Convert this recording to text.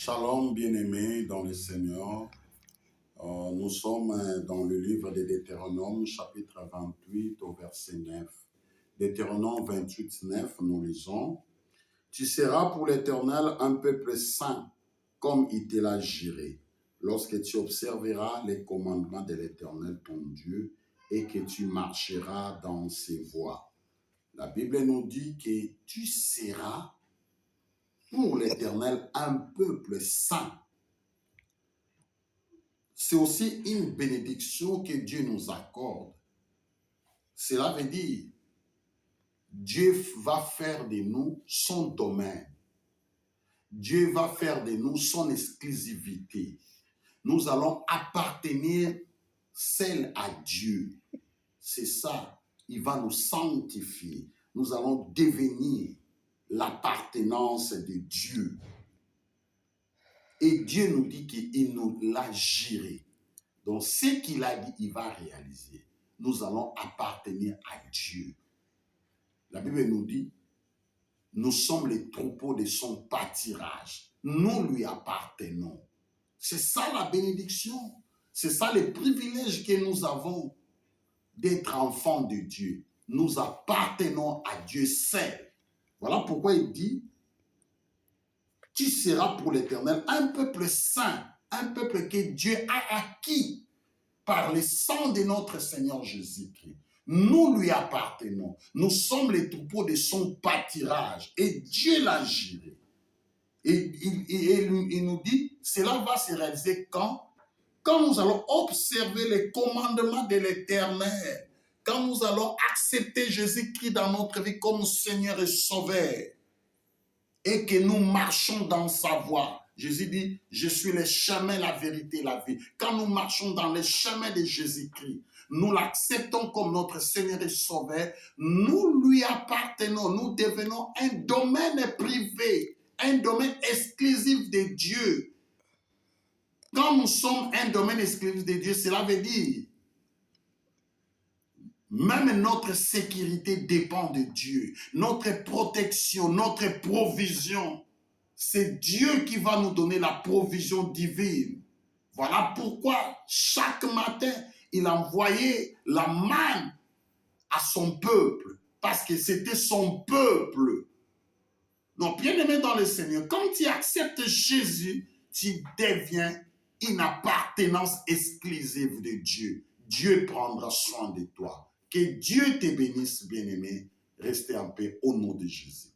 Shalom, bien-aimés dans le Seigneur. Nous sommes dans le livre de Deutéronome, chapitre 28, au verset 9. Deutéronome 28, 9, nous lisons. « Tu seras pour l'Éternel un peuple saint, comme il te l'a juré, lorsque tu observeras les commandements de l'Éternel ton Dieu et que tu marcheras dans ses voies. » La Bible nous dit que tu seras pour l'Éternel un peuple saint. C'est aussi une bénédiction que Dieu nous accorde. Cela veut dire, Dieu va faire de nous son domaine. Dieu va faire de nous son exclusivité. Nous allons appartenir seul à Dieu. C'est ça, il va nous sanctifier. Nous allons devenir l'appartenance de Dieu. Et Dieu nous dit qu'il nous l'a juré. Donc, ce qu'il a dit, il va réaliser. Nous allons appartenir à Dieu. La Bible nous dit, nous sommes les troupeaux de son pâturage. Nous lui appartenons. C'est ça la bénédiction. C'est ça le privilège que nous avons d'être enfants de Dieu. Nous appartenons à Dieu seul. Voilà pourquoi il dit, tu seras pour l'Éternel un peuple saint, un peuple que Dieu a acquis par le sang de notre Seigneur Jésus-Christ. Nous lui appartenons. Nous sommes les troupeaux de son pâturage. Et Dieu l'a juré. Et il nous dit, cela va se réaliser quand nous allons observer les commandements de l'Éternel. Quand nous allons accepter Jésus-Christ dans notre vie comme Seigneur et Sauveur. Et que nous marchons dans sa voie. Jésus dit, je suis le chemin, la vérité, la vie. Quand nous marchons dans le chemin de Jésus-Christ, nous l'acceptons comme notre Seigneur et Sauveur, nous lui appartenons, nous devenons un domaine privé, un domaine exclusif de Dieu. Quand nous sommes un domaine exclusif de Dieu, cela veut dire même notre sécurité dépend de Dieu. Notre protection, notre provision, c'est Dieu qui va nous donner la provision divine. Voilà pourquoi chaque matin, il envoyait la manne à son peuple. Parce que c'était son peuple. Donc, bien-aimé dans le Seigneur, quand tu acceptes Jésus, tu deviens une appartenance exclusive de Dieu. Dieu prendra soin de toi. Que Dieu te bénisse, bien-aimé. Restez en paix au nom de Jésus.